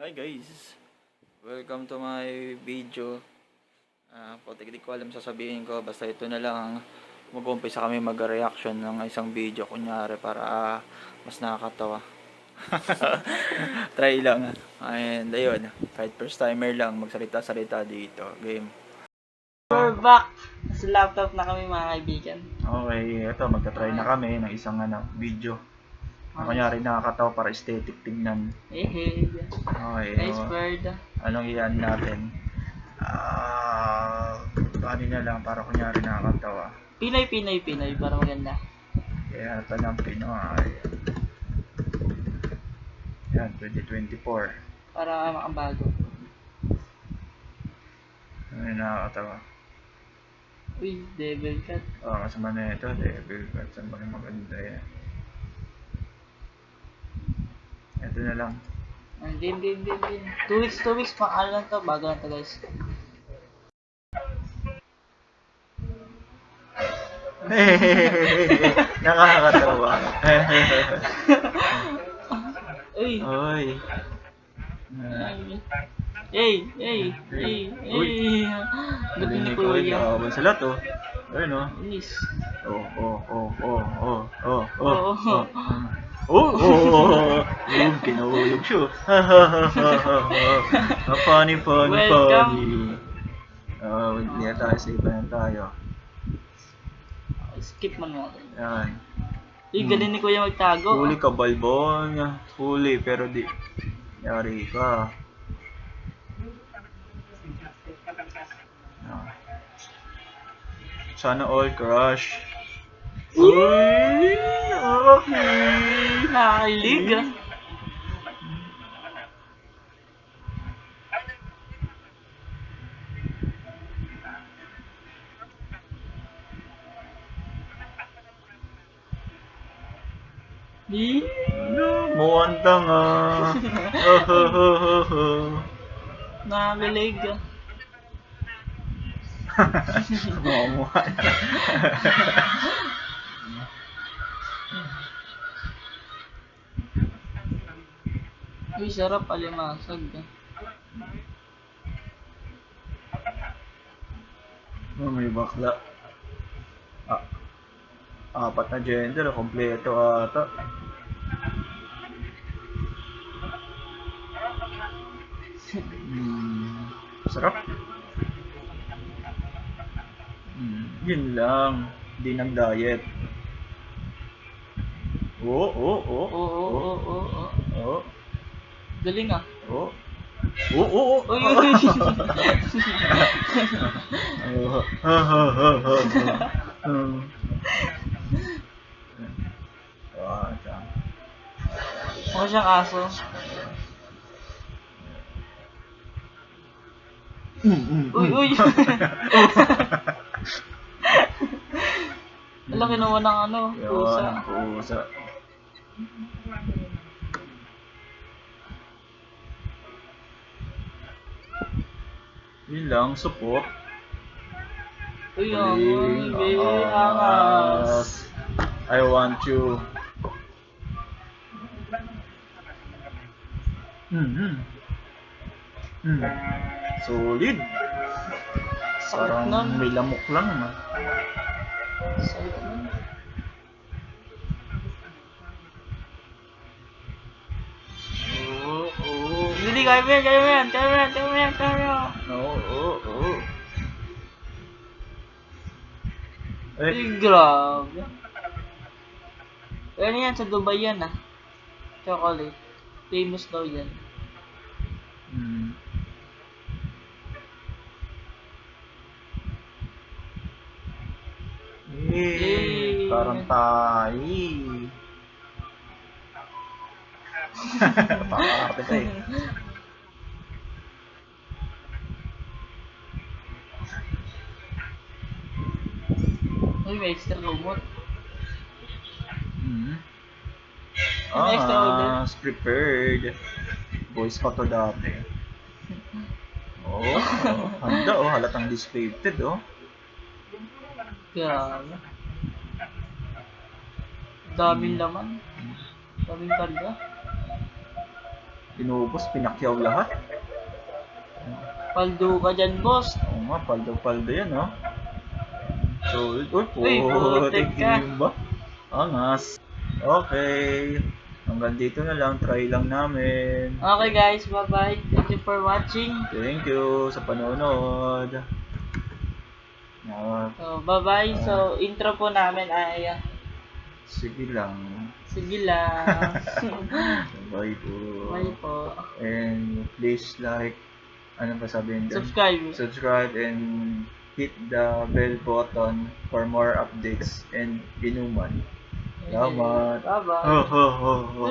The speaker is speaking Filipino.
Hi guys! Welcome to my video. Putik di ko alam sasabihin ko, basta ito na lang. Mag-umpisa kami mag-reaction ng isang video kunyari para mas nakakatawa. Try lang. And ayun, kahit first timer lang, magsalita-salita dito. Game. We're back sa laptop na kami mga kaibigan. Okay, ito magta-try na kami ng isang video. Kunyari nakakatawa para aesthetic tingnan. Hey, Okay, nice bird. anong iyan natin? Paano na lang para kunyari nakakatawa. Pinoy, para maganda. Kaya ito ng Pinoy. Yan, 2024. Para makabago. Ano nakakatawa? Uy, devil cat. Kasama na ito, devil cat. Saan ba yung maganda yan? Ito na lang. Game. 2 weeks pang ano lang to, bago lang to guys. Nakakatawa. Uy. Oy. Hey. Gabi ni Kuya. Nakawan sa lahat oh. Ayun oh. Inis. Kinahulog siya. Funny. Welcome. Hindi na tayo sa iba na tayo. Skip man natin. Yan. Galing ni Kuya magtago. Huli ka, Balbon. Huli, pero di. Yari ka. Sana all crush. Uy! Okay! Nakakilig. Mukhang tanga. Nakakilig. Mukha. Uy, sarap alimasag. May bakla. Apat na gender, kompleto ata. Sarap. Yun lang. Hindi nag-diet. Oo. Galing ah. Oo. Uy. Mukha siyang aso. Uy. Alam, kinuha ng pusa. Pusa. Yun lang, support. Uy, angas. I want you. Solid. Parang may lamok lang. Sakit nun. Hindi, kaya mo yan. Oo. Ay, grabe. Ano yan, sa Dubai yan ah. Chocolate. Famous daw yan. Parang tayo. Pakakarte ka eh. Uy, may extra lumot. Prepared. Voice pa to dati. Handa halatang displayed Grabe. Daming laman. Daming karga. Inubos, pinakyaw lahat. Paldo ka dyan, boss. Oo nga, paldo-paldo yan, oh. So, Uy, putik ka. ba? Angas. Okay. Hanggang dito na lang, try lang namin. Okay guys, bye-bye. Thank you for watching. Thank you sa panonood. So, bye-bye. So, intro po namin ay Sige lang. sige lang. Bye po. Bye po. And please like, ano ba sabihin dyan? Subscribe. And hit the bell button for more updates and inuman. Salamat. Bye-bye. Ho, ho, ho, ho.